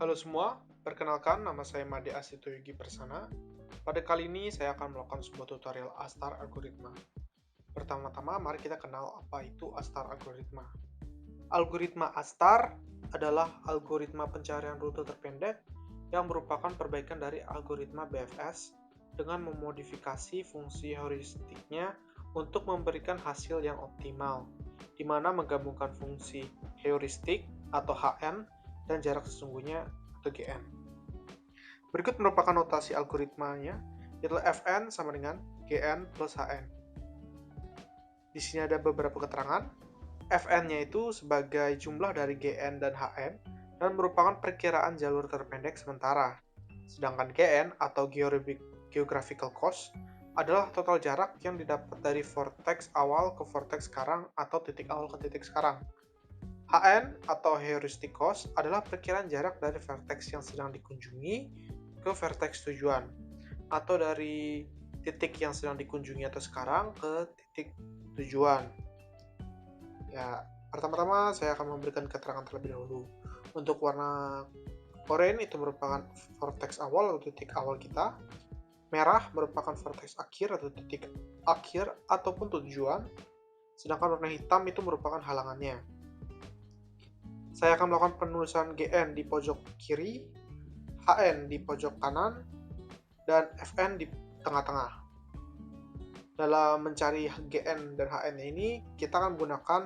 Halo semua, perkenalkan nama saya Made Asito Yogi Persana. Pada kali ini saya akan melakukan sebuah tutorial Astar Algoritma. Pertama-tama mari kita kenal apa itu Astar Algoritma. Algoritma Astar adalah algoritma pencarian rute terpendek yang merupakan perbaikan dari algoritma BFS dengan memodifikasi fungsi heuristiknya untuk memberikan hasil yang optimal, di mana menggabungkan fungsi heuristik atau HN dan jarak sesungguhnya atau GN. Berikut merupakan notasi algoritmanya, yaitu Fn sama dengan Gn plus Hn. Di sini ada beberapa keterangan. Fn-nya itu sebagai jumlah dari Gn dan Hn dan merupakan perkiraan jalur terpendek sementara. Sedangkan Gn atau geographical cost adalah total jarak yang didapat dari vortex awal ke vortex sekarang atau titik awal ke titik sekarang. Hn atau heuristic cost adalah perkiraan jarak dari vertex yang sedang dikunjungi ke vertex tujuan, atau dari titik yang sedang dikunjungi atau sekarang ke titik tujuan. Ya, pertama-tama saya akan memberikan keterangan terlebih dahulu. Untuk warna oranye itu merupakan vortex awal atau titik awal kita. Merah merupakan vortex akhir atau titik akhir ataupun tujuan. Sedangkan warna hitam itu merupakan halangannya. Saya akan melakukan penulisan Gn di pojok kiri, Hn di pojok kanan, dan Fn di tengah-tengah. Dalam mencari Gn dan Hn ini, kita akan menggunakan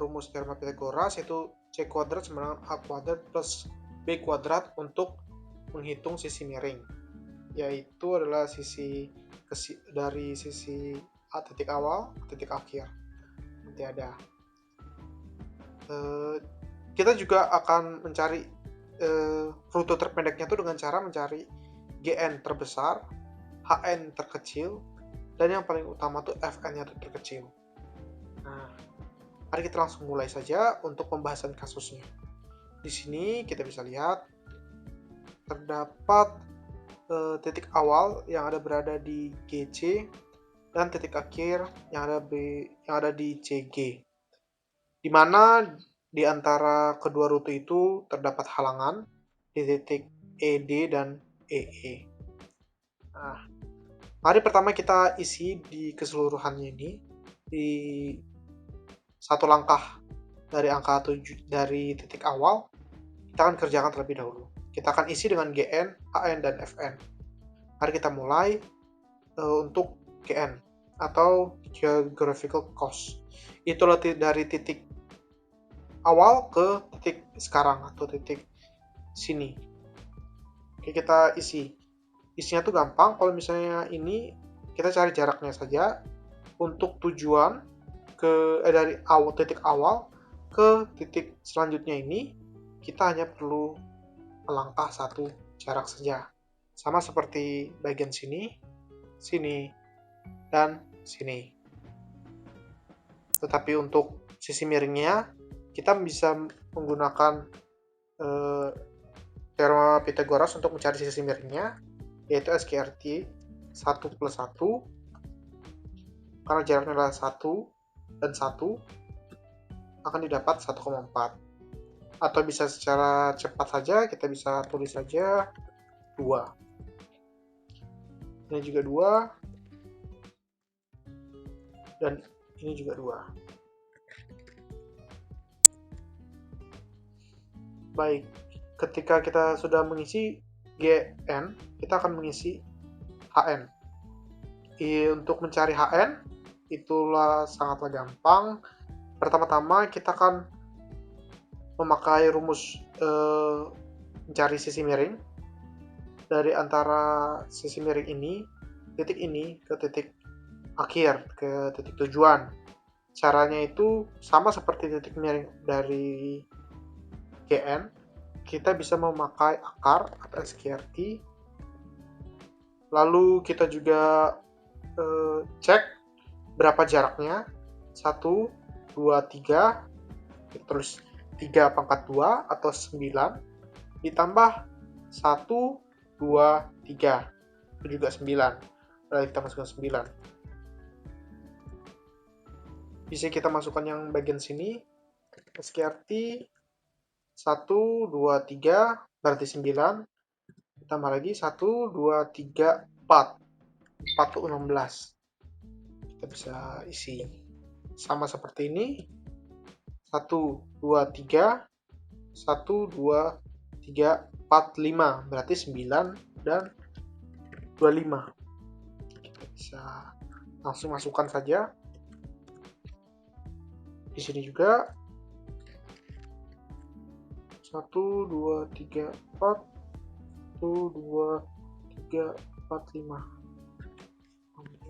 rumus teorema Pythagoras, yaitu C kuadrat sama dengan A kuadrat plus B kuadrat untuk menghitung sisi miring, yaitu adalah dari sisi A titik awal ke titik akhir. Nanti ada. Kita juga akan mencari rute terpendeknya itu dengan cara mencari Gn terbesar, Hn terkecil, dan yang paling utama tuh Fn-nya terkecil. Nah, mari kita langsung mulai saja untuk pembahasan kasusnya. Di sini kita bisa lihat terdapat titik awal yang berada di GC dan titik akhir yang ada di CG. Di mana di antara kedua rute itu terdapat halangan di titik ED dan EE. Nah, mari pertama kita isi di keseluruhannya ini di satu langkah dari angka 7 dari titik awal. Kita akan kerjakan terlebih dahulu. Kita akan isi dengan Gn, Hn, dan Fn. Mari kita mulai untuk Gn atau geographical cost. Itulah dari titik awal ke titik sekarang atau titik sini. Oke, kita isi. Isinya tuh gampang. Kalau misalnya ini kita cari jaraknya saja untuk tujuan dari titik awal ke titik selanjutnya ini kita hanya perlu melangkah satu jarak saja. Sama seperti bagian sini, sini, dan sini. Tetapi untuk sisi miringnya kita bisa menggunakan teorema Pythagoras untuk mencari sisi miringnya, yaitu SKRT 1 plus 1, karena jaraknya adalah 1 dan 1, akan didapat 1,4. Atau bisa secara cepat saja, kita bisa tulis saja 2. Ini juga 2, dan ini juga 2. Baik, ketika kita sudah mengisi Gn, kita akan mengisi Hn. Untuk mencari Hn, itulah sangatlah gampang. Pertama-tama kita akan memakai rumus mencari sisi miring. Dari antara sisi miring ini ke titik akhir, ke titik tujuan. Caranya itu sama seperti titik miring dari Gn, kita bisa memakai akar atau SKRT. Lalu kita juga cek berapa jaraknya. 1, 2, 3. Terus 3 pangkat 2 atau 9 ditambah 1, 2, 3. Itu juga 9. Lalu kita masukkan 9. Bisa kita masukkan yang bagian sini, SKRT 1, 2, 3, berarti 9. Ditambah lagi 1, 2, 3, 4. 4 itu 16. Kita bisa isi sama seperti ini. 1, 2, 3. 1, 2, 3, 4, 5. Berarti 9 dan 25. Kita bisa langsung masukkan saja. Di sini juga 1, 2, 3, 4. 1, 2, 3, 4, 5.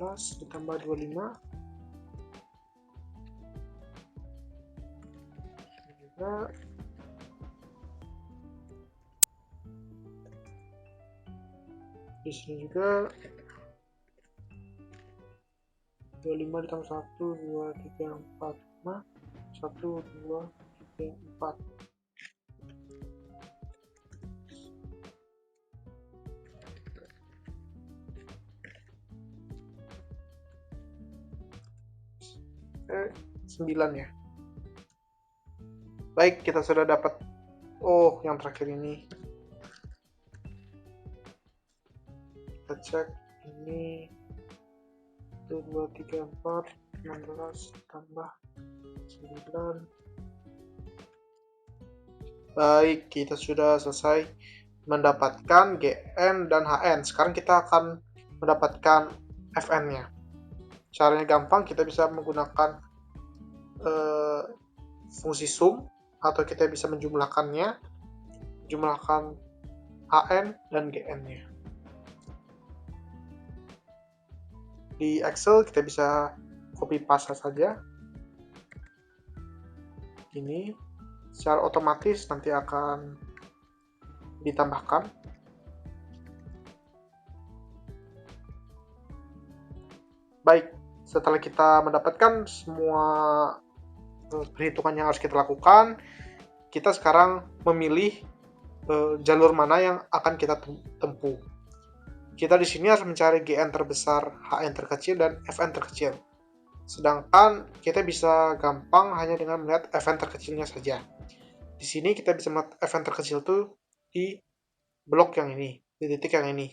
16 ditambah 25. Ini juga di sini juga 25 ditambah 1, 2, 3, 4, 5. 1, 2, 3, 4. Oke, 9 ya. Baik, kita sudah dapat. Oh, yang terakhir ini. Kita cek ini 1, 2, 3, 4, 16 tambah 9. Baik, kita sudah selesai mendapatkan GN dan HN. Sekarang kita akan mendapatkan FN-nya. Caranya gampang, kita bisa menggunakan fungsi sum, atau kita bisa menjumlahkannya, jumlahkan HN dan GN-nya. Di Excel kita bisa copy paste saja. Ini secara otomatis nanti akan ditambahkan. Baik, setelah kita mendapatkan semua perhitungan yang harus kita lakukan, kita sekarang memilih jalur mana yang akan kita tempuh. Kita di sini harus mencari GN terbesar, HN terkecil, dan FN terkecil. Sedangkan kita bisa gampang hanya dengan melihat FN terkecilnya saja. Di sini kita bisa melihat FN terkecil itu di blok yang ini, di titik yang ini.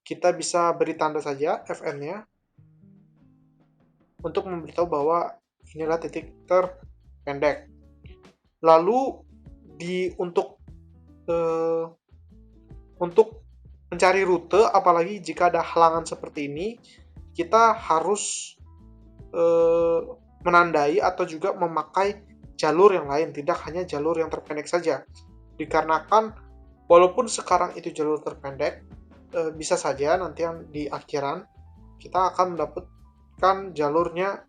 Kita bisa beri tanda saja FN-nya untuk memberitahu bahwa inilah titik terpendek. Lalu untuk mencari rute, apalagi jika ada halangan seperti ini, kita harus menandai atau juga memakai jalur yang lain, tidak hanya jalur yang terpendek saja. Dikarenakan walaupun sekarang itu jalur terpendek, bisa saja nanti yang di akhiran kita akan mendapatkan jalurnya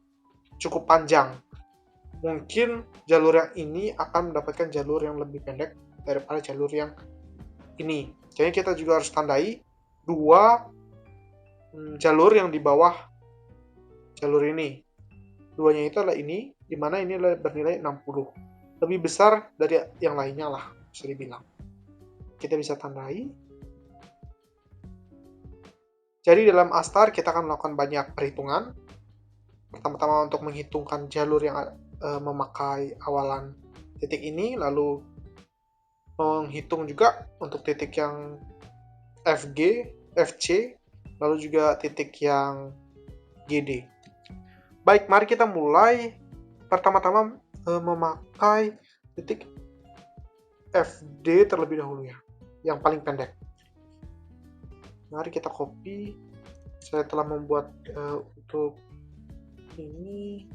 cukup panjang. Mungkin jalur yang ini akan mendapatkan jalur yang lebih pendek daripada jalur yang ini. Jadi kita juga harus tandai dua jalur yang di bawah jalur ini. Duanya itu adalah ini, di mana ini bernilai 60. Lebih besar dari yang lainnya lah, bisa dibilang. Kita bisa tandai. Jadi dalam Astar kita akan melakukan banyak perhitungan. Pertama-tama untuk menghitungkan jalur yang memakai awalan titik ini, lalu menghitung juga untuk titik yang FG, FC, lalu juga titik yang GD. Baik, mari kita mulai. Pertama-tama memakai titik FD terlebih dahulu ya, yang paling pendek. Mari kita copy. Saya telah membuat untuk ini,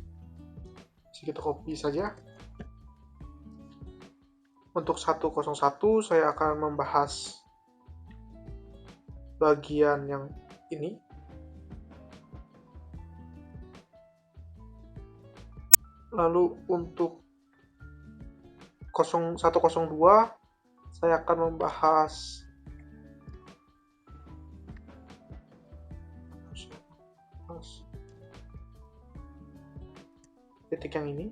kita copy saja. Untuk 101 saya akan membahas bagian yang ini. Lalu untuk 102 saya akan membahas titik yang ini.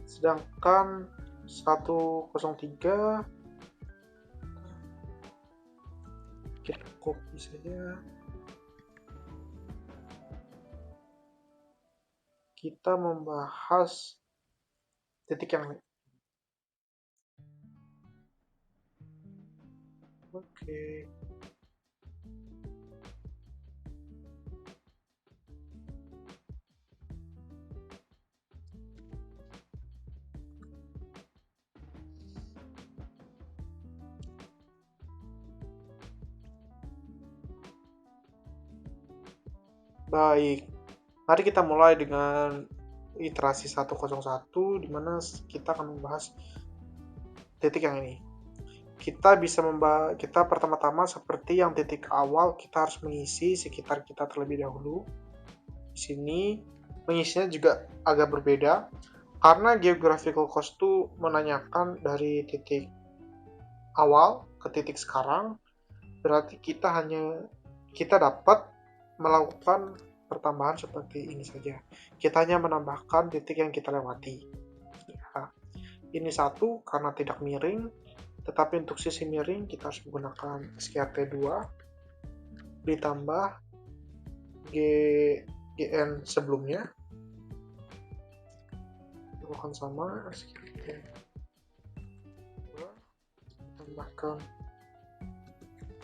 Sedangkan 103 kita copy saja. kita membahas titik yang lain. Oke. Baik, mari kita mulai dengan iterasi 101 di mana kita akan membahas titik yang ini. Kita pertama-tama seperti yang titik awal, kita harus mengisi sekitar kita terlebih dahulu. Di sini mengisinya juga agak berbeda karena geographical cost itu menanyakan dari titik awal ke titik sekarang, berarti kita dapat melakukan pertambahan seperti ini saja. Kita hanya menambahkan titik yang kita lewati. Ya, ini satu karena tidak miring, tetapi untuk sisi miring kita harus menggunakan SKRT2 ditambah GN sebelumnya. Lakukan sama SKRT2 tambahkan.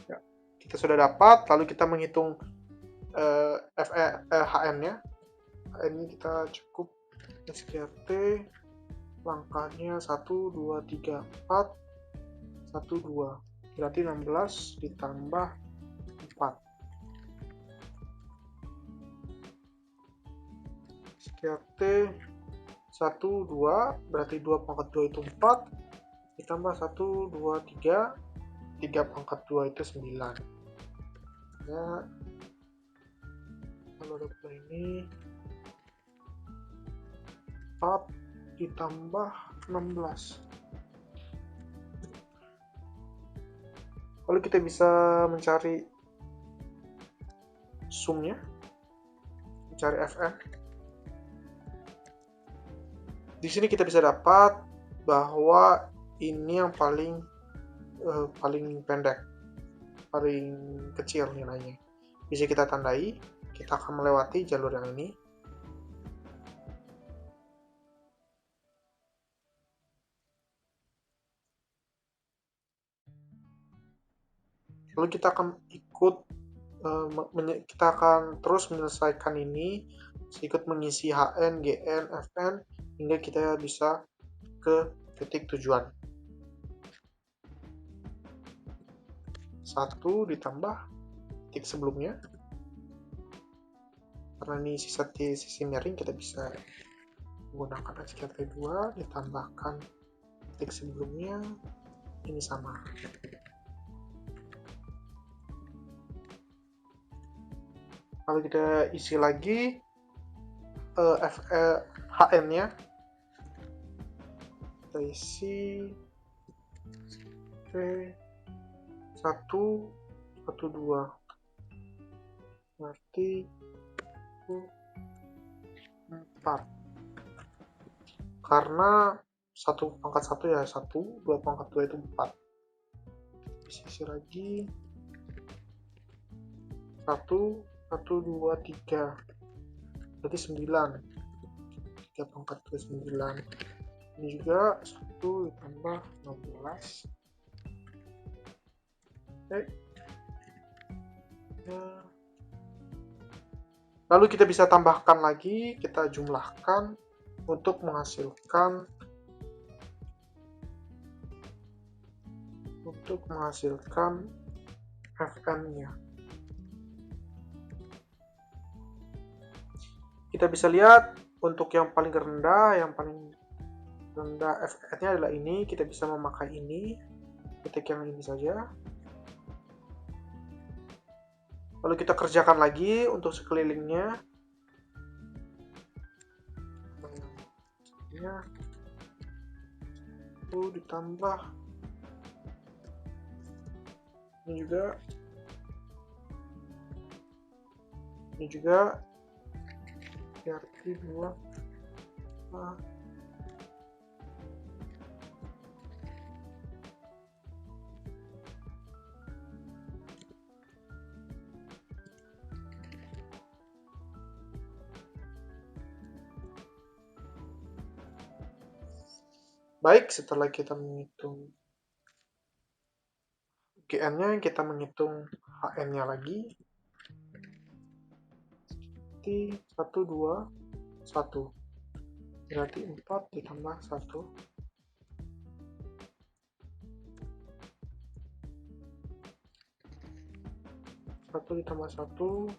Ya, kita sudah dapat, lalu kita menghitung HN-nya. HN ini kita cukup SKRT langkahnya 1, 2, 3, 4 1, 2 berarti 16 ditambah 4 SKRT 1, 2 berarti 2 pangkat 2 itu 4 ditambah 1, 2, 3 3 pangkat 2 itu 9 ya. Kalau ada ini 4 ditambah 16. Lalu kita bisa mencari sumnya, mencari Fn. Di sini kita bisa dapat bahwa ini yang paling pendek, paling kecil nilainya. Bisa kita tandai, kita akan melewati jalur yang ini. Lalu kita akan kita akan terus menyelesaikan ini, ikut mengisi HN, GN, FN, hingga kita bisa ke titik tujuan. 1 ditambah titik sebelumnya. Karena ini sisi miring, kita bisa menggunakan SKRT2 ditambahkan titik sebelumnya, ini sama. Lalu kita isi lagi HN-nya. Kita isi 1, 2 berarti 4 karena 1 pangkat 1 ya 1, 2 pangkat 2 itu 4. Isi lagi 1, 1, 2, 3 berarti 9, 3 pangkat 2 9. Ini juga 1 ditambah 16. Oke. Lalu kita bisa tambahkan lagi, kita jumlahkan untuk menghasilkan Fn-nya. Kita bisa lihat untuk yang paling rendah Fn-nya adalah ini. Kita bisa memakai ini, titik yang ini saja. Lalu kita kerjakan lagi untuk sekelilingnya. Itu ditambah ini juga berarti 2. Baik, setelah kita menghitung GN-nya, kita menghitung HN-nya lagi. 1, 2, 1. Berarti 4 ditambah 1. 1 ditambah 1.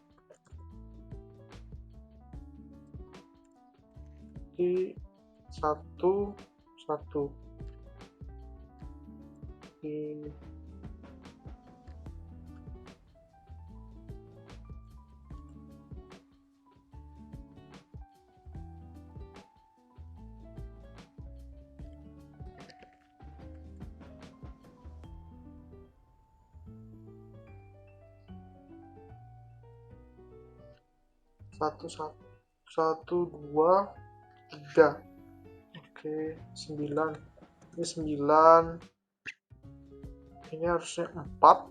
Di 1, 1. Di 1, 2, 3. Oke, 9. Ini 9. Ini harusnya 4.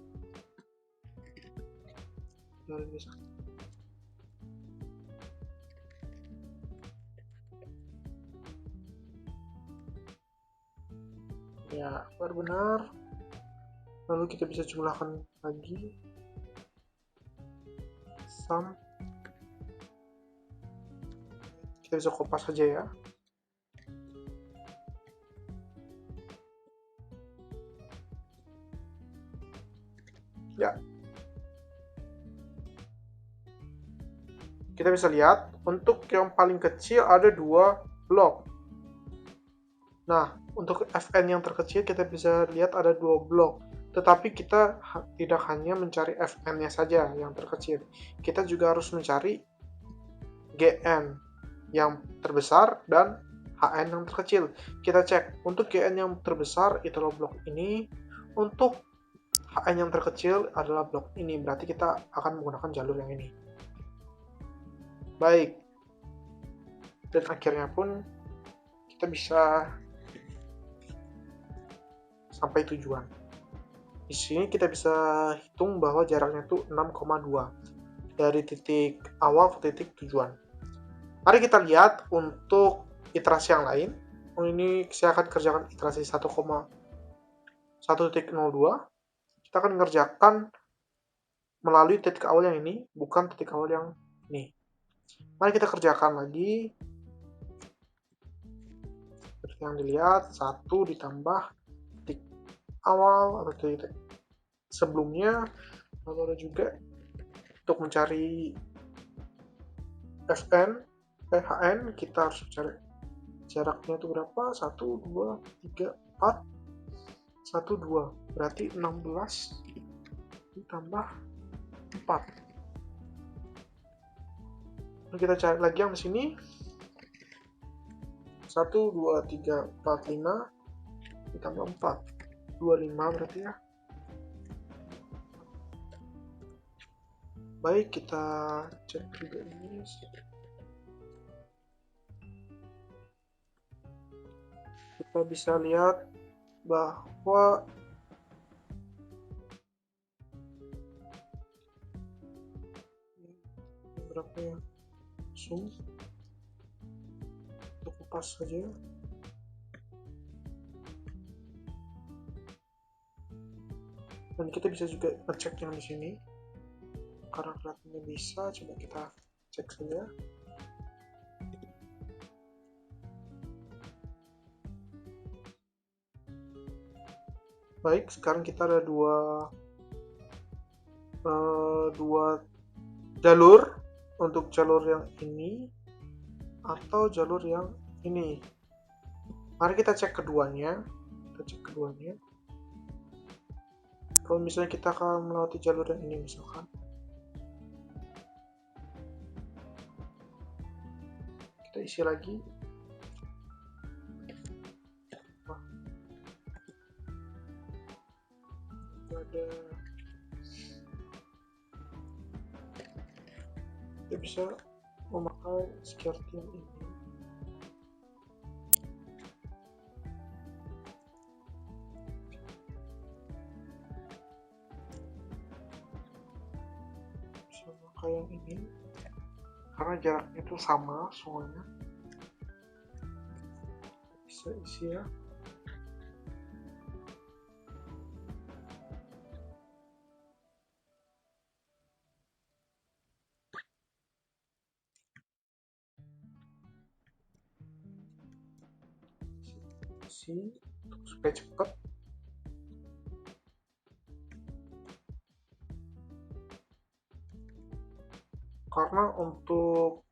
Ya, benar. Lalu kita bisa jumlahkan lagi. Sum. Kita bisa kopas saja ya. Ya. Kita bisa lihat untuk yang paling kecil ada 2 blok. Nah, untuk Fn yang terkecil kita bisa lihat ada 2 blok. Tetapi kita tidak hanya mencari Fn-nya saja yang terkecil. Kita juga harus mencari Gn yang terbesar dan Hn yang terkecil. Kita cek untuk Gn yang terbesar itu adalah blok ini. Untuk Hn yang terkecil adalah blok ini. Berarti kita akan menggunakan jalur yang ini. Baik. Dan akhirnya pun kita bisa sampai tujuan. Di sini kita bisa hitung bahwa jaraknya itu 6,2 dari titik awal ke titik tujuan. Mari kita lihat untuk iterasi yang lain. Ini saya akan kerjakan iterasi 1,1.02. Kita akan mengerjakan melalui titik awal yang ini, bukan titik awal yang ini. Mari kita kerjakan lagi. Seperti yang dilihat, 1 ditambah titik awal atau titik sebelumnya. Lalu ada juga untuk mencari Hn, kita harus mencari jaraknya itu berapa? 1, 2, 3, 4. 1, 2. Berarti 16 ditambah 4. Lalu kita cari lagi yang di sini. 1, 2, 3, 4, 5 ditambah 4. 25 berarti ya. Baik, kita cek juga ini. Kita bisa lihat bahwa berapa ya? Zoom untuk kupas saja. Dan kita bisa juga ngecek yang di sini. Karena kelihatannya bisa, coba kita cek saja. Baik, sekarang kita ada dua jalur, untuk jalur yang ini atau jalur yang ini. Mari kita cek keduanya. Kalau misalnya kita akan melewati jalur yang ini misalkan, kita isi lagi. Ada, kita bisa memakai skirting yang ini. Bisa memakai yang ini karena jaraknya itu sama semuanya. Bisa isi ya. isi supaya cepat. Karena untuk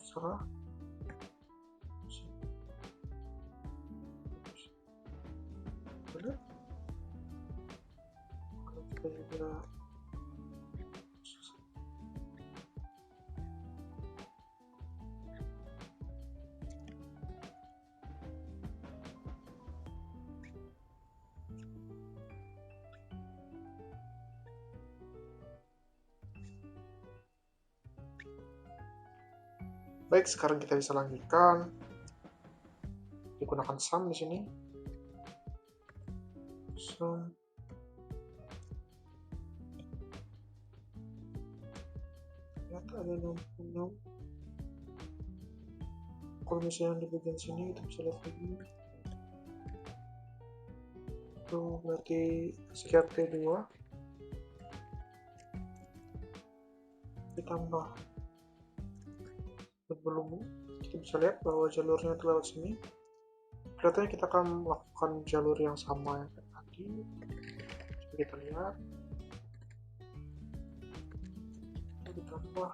salah. Benar? Kalau kita juga baik, sekarang kita bisa lanjutkan. Digunakan sum di sini. Sum. Ternyata ada 66. Kalau misalnya di bagian sini kita bisa lihat lagi. Itu berarti sekitar T2 ditambah sebelum kita bisa lihat bahwa jalurnya itu lewat sini. Kelihatannya kita akan melakukan jalur yang sama yang tadi. Coba kita lihat. Itu ditambah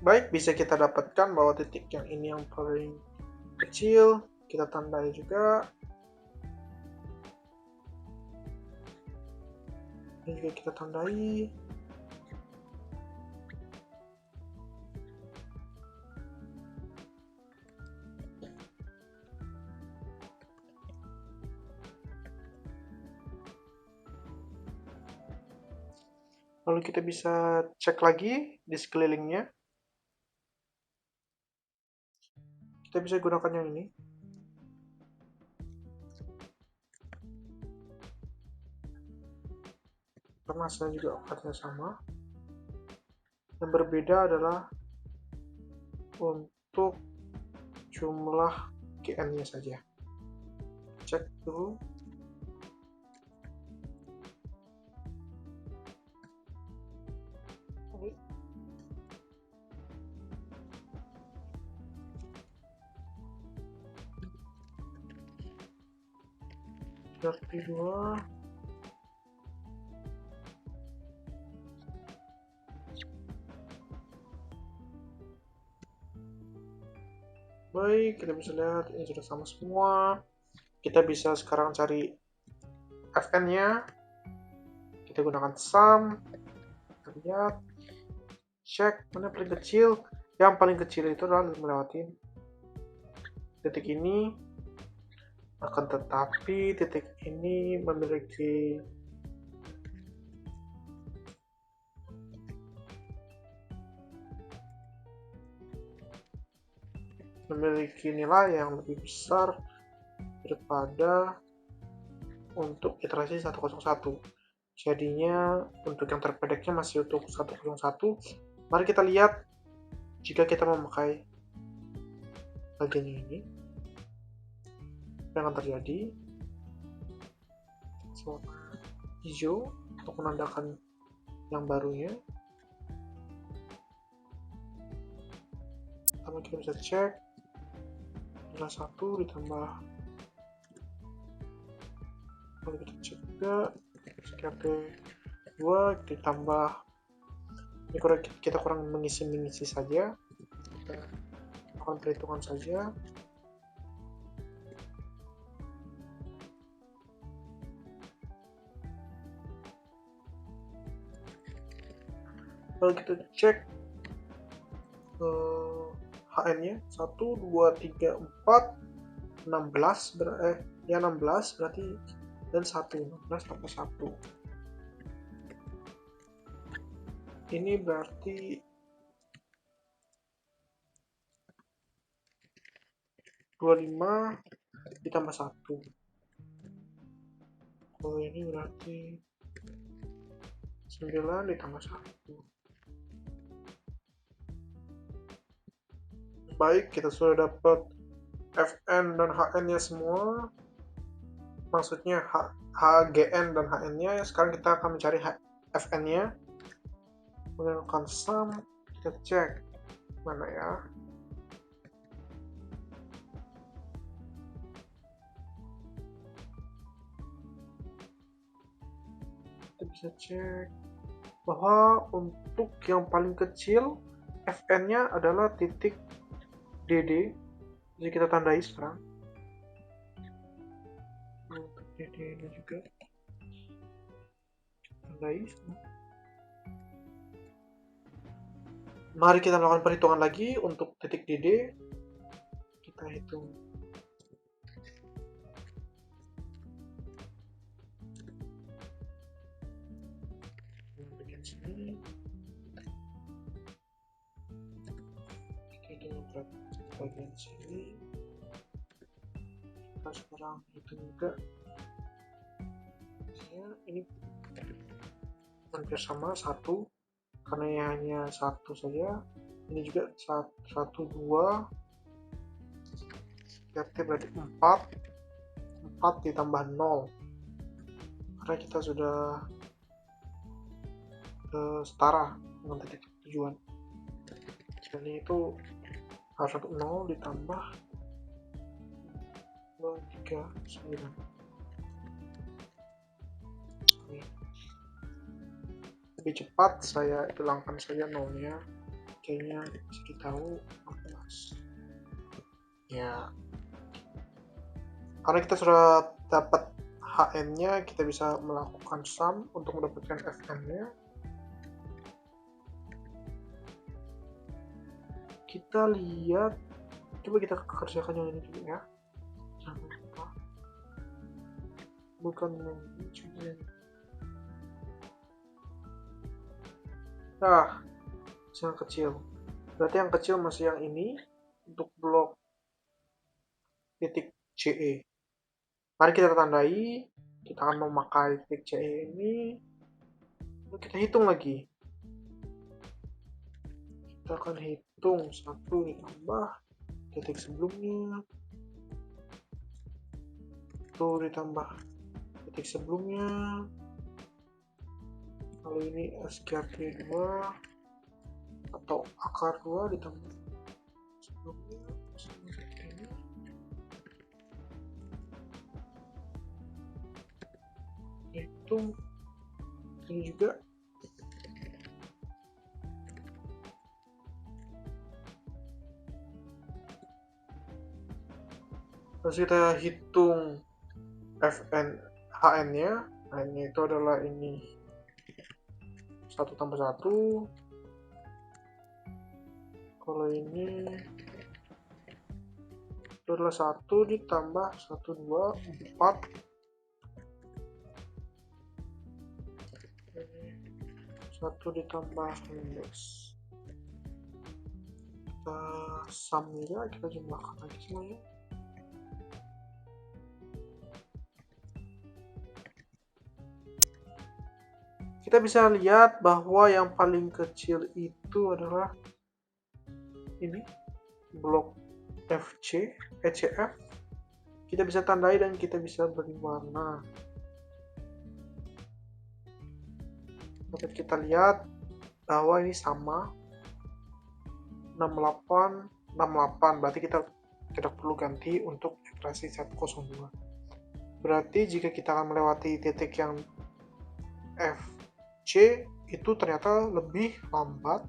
baik, bisa kita dapatkan bahwa titik yang ini yang paling kecil, kita tandai juga. Ini juga kita tandai. Lalu kita bisa cek lagi di sekelilingnya. Kita bisa gunakan yang ini. Karena hasilnya juga akarnya sama. Yang berbeda adalah untuk jumlah GN-nya saja. Cek dulu. Berarti 2. Baik, kita bisa lihat ini sudah sama semua. Kita bisa sekarang cari Fn-nya. Kita gunakan sum. Kita lihat. Cek mana paling kecil. Yang paling kecil itu adalah melewati titik ini. Akan tetapi titik ini memiliki nilai yang lebih besar daripada untuk iterasi 101. Jadinya untuk yang terpendeknya masih untuk 101. Mari kita lihat jika kita memakai bagian ini, apa yang akan terjadi. Warna hijau untuk menandakan yang barunya. Pertama kita bisa cek adalah 1 ditambah, lalu kita cek juga sekitar 2 ditambah, ini kita kurang mengisi saja, kita lakukan perhitungan saja. Lalu kita cek HN-nya 1, 2, 3, 4, 16 berarti, dan 16 tambah 1. Ini berarti 25 ditambah 1. Kalau ini berarti 9 ditambah 1. Baik, kita sudah dapat Fn dan Hn-nya semua. Maksudnya Hgn dan Hn-nya. Sekarang kita akan mencari Fn-nya. Menggunakan sum, kita cek mana ya. Kita bisa cek bahwa untuk yang paling kecil Fn-nya adalah titik DD. Jadi kita tandai sekarang. Untuk DD ini juga tandai. Mari kita melakukan perhitungan lagi untuk titik DD. Kita hitung. Bagian sini. Kita hitung bagian sini. Kita sekarang hitung juga. Ya, ini hampir sama 1 karena hanya 1 saja. Ini juga 1 2 berarti 4 ditambah 0 karena kita sudah setara dengan titik tujuan. Jadi itu harus 0 ditambah 2 3 9. Lebih cepat saya hilangkan saja 0-nya, kayaknya sedikit tahu 14 ya. Karena kita sudah dapat Hn-nya, kita bisa melakukan sum untuk mendapatkan Fn-nya. Kita lihat, coba kita kerjakan yang ini dulu ya, jangan lupa bukan ini juga. Nah, yang kecil. Berarti yang kecil masih yang ini untuk blok titik CE. Mari kita tandai. Kita akan memakai titik CE ini. Lalu kita hitung lagi. Kita akan hitung 1 ditambah titik sebelumnya. 1 ditambah titik sebelumnya. Lalu ini SKT 2 atau akar 2 ditambah sebelumnya. Hitung ini juga. Terus kita hitung Hn-nya. Hn-nya itu adalah ini 1 tambah 1. Kalau ini itu adalah 1 ditambah 1 2 4. 1 ditambah 16. Kita sum ya, kita jumlahkan lagi semuanya. Kita bisa lihat bahwa yang paling kecil itu adalah ini, blok ECF. Kita bisa tandai dan kita bisa beri warna. Dapat kita lihat bahwa ini sama 68 68, berarti kita tidak perlu ganti untuk iterasi 102. Berarti jika kita akan melewati titik yang FC itu ternyata lebih lambat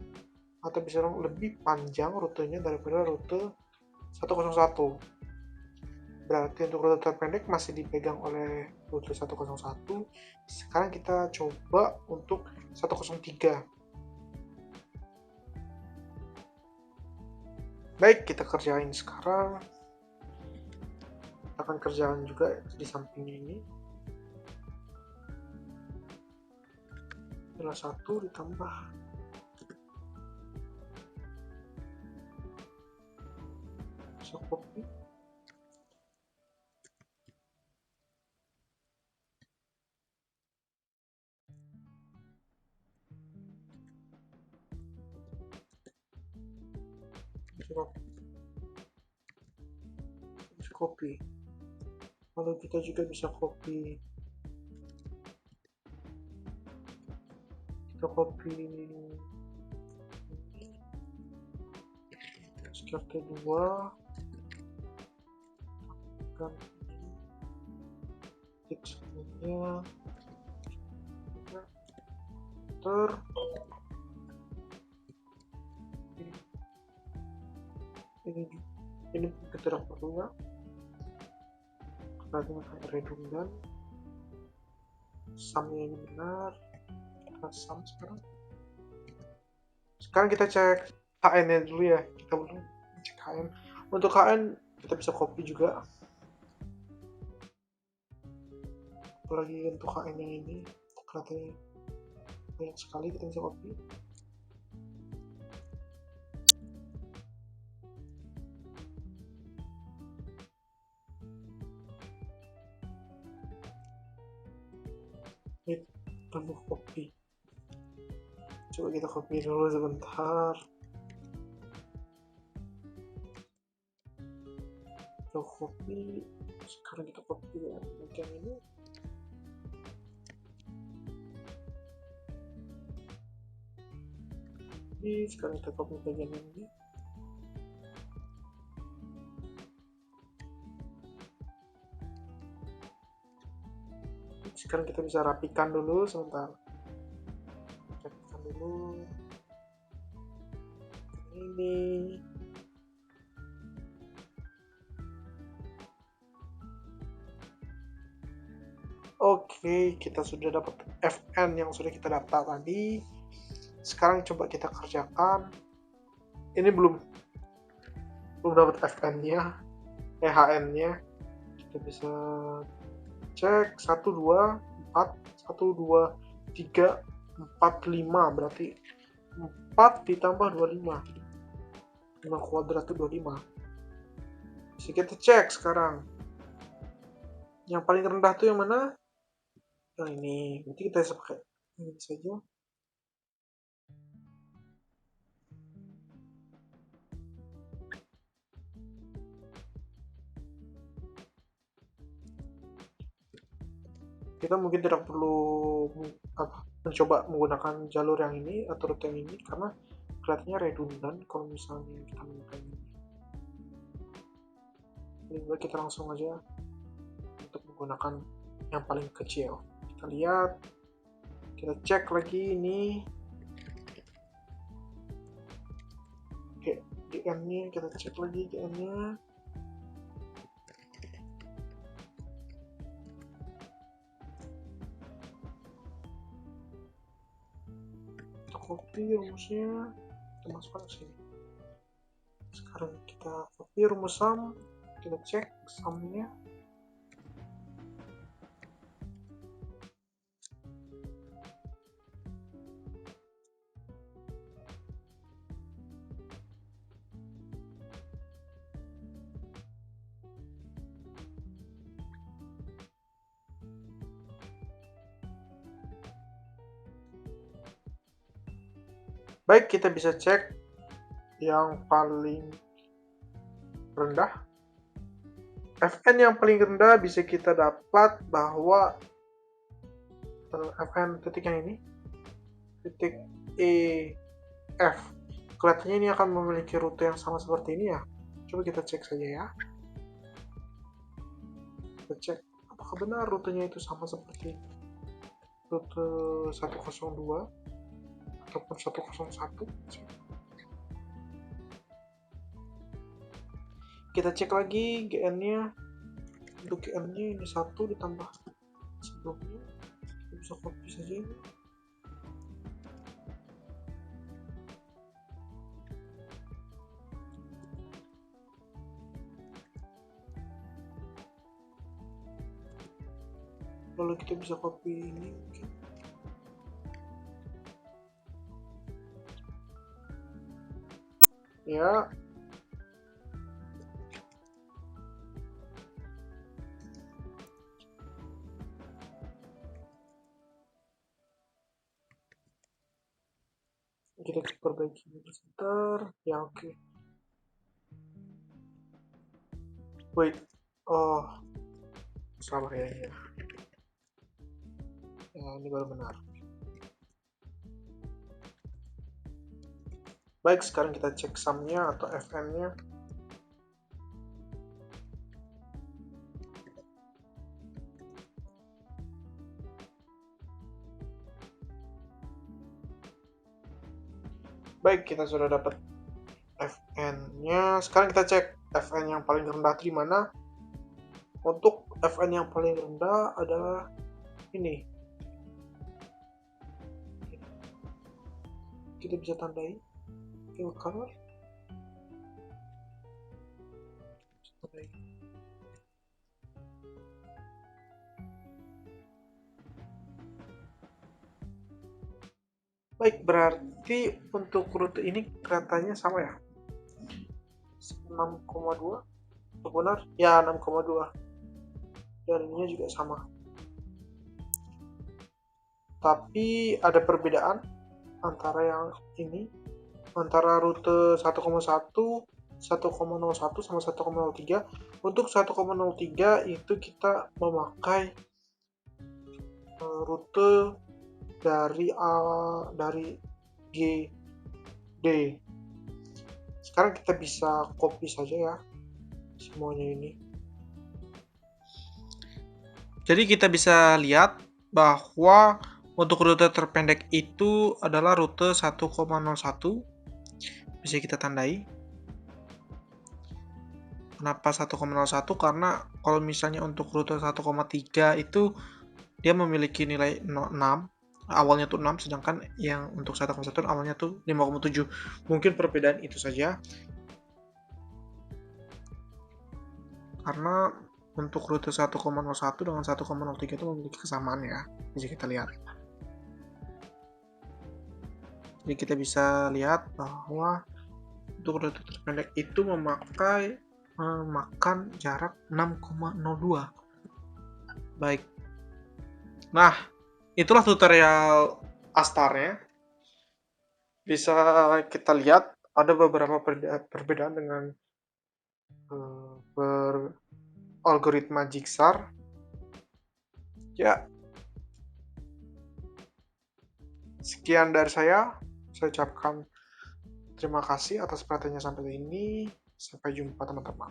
atau bisa lebih panjang rutenya daripada rute 101. Berarti untuk rute terpendek masih dipegang oleh rute 101. Sekarang kita coba untuk 103. Baik, kita kerjain sekarang. Kita akan kerjakan juga di sampingnya ini. Adalah 1 ditambah bisa copy bisa copy. Lalu kita juga bisa copy SKRT 2 kan titik sebelumnya ini kita tidak perlunya karena kayak redundan. Sumnya ini benar, kita sum sekarang kita cek HN nya dulu ya, kita belum cek HN. Untuk HN kita bisa copy juga, apalagi untuk HN yang ini katanya banyak sekali, kita bisa copy. Ini perlu copy, coba kita copy dulu sebentar. Kita copy, sekarang kita copy bagian ini. Sekarang kita copy bagian ini. Sekarang kita bisa rapikan dulu sebentar. Rapikan dulu ini. Oke, kita sudah dapat FN yang sudah kita daftar tadi. Sekarang coba kita kerjakan. Ini belum dapat FN-nya, HN-nya. Kita bisa cek 1 2 4 1 2 3 4 5, berarti 4 ditambah 25, 5 kuadrat itu 25. Bisa kita cek sekarang yang paling rendah tuh yang mana. Nah ini, berarti kita bisa pakai ini saja. Kita mungkin tidak perlu mencoba menggunakan jalur yang ini atau rute yang ini karena kelihatannya redundan kalau misalnya kita menggunakan ini. Lebih baik kita langsung aja untuk menggunakan yang paling kecil. Kita lihat, kita cek lagi ini GN-nya, kita cek lagi GN-nya. Copy rumusnya, kita masukkan ke sini. Sekarang kita copy rumus sum, kita cek sumnya. Baik, kita bisa cek yang paling rendah. FN yang paling rendah bisa kita dapat bahwa FN titik yang ini, titik EF, kelihatannya ini akan memiliki rute yang sama seperti ini ya. Coba kita cek saja ya. Kita cek apakah benar rutenya itu sama seperti rute 102 ataupun 101. Kita cek lagi GN-nya. Untuk GN-nya ini 1 ditambah sebelumnya. Kita bisa copy saja ini. Lalu kita bisa copy ini mungkin. Ya. Kita perbaiki sebentar. Ya oke. Wait, oh salah ya, ya. Ya, ini baru benar. Baik, sekarang kita cek sum-nya atau fn-nya. Baik, kita sudah dapat fn-nya. Sekarang kita cek fn yang paling rendah di mana. Untuk fn yang paling rendah adalah ini. Kita bisa tandai fill color. Tandai. Baik, berarti untuk rute ini katanya sama ya? 6,2 benar? Ya, 6,2. Dan ininya juga sama. Tapi ada perbedaan antara yang ini, antara rute 1,1, 1,01 sama 1,03. Untuk 1,03 itu kita memakai rute dari G D. Sekarang kita bisa copy saja ya semuanya ini. Jadi kita bisa lihat bahwa untuk rute terpendek itu adalah rute 1,01. Bisa kita tandai. Kenapa 1,01? Karena kalau misalnya untuk rute 1,3 itu dia memiliki nilai 6. Awalnya tuh 6, sedangkan yang untuk 1,1 awalnya tuh 5,7. Mungkin perbedaan itu saja. Karena untuk rute 1,01 dengan 1,03 itu memiliki kesamaan ya. Bisa kita lihat. Jadi kita bisa lihat bahwa untuk rute terpendek itu memakan jarak 6,02. Baik. Nah, itulah tutorial Astar-nya. Bisa kita lihat ada beberapa perbedaan dengan algoritma Jigsaw. Ya, sekian dari saya. Saya ucapkan terima kasih atas perhatiannya sampai ini. Sampai jumpa teman-teman.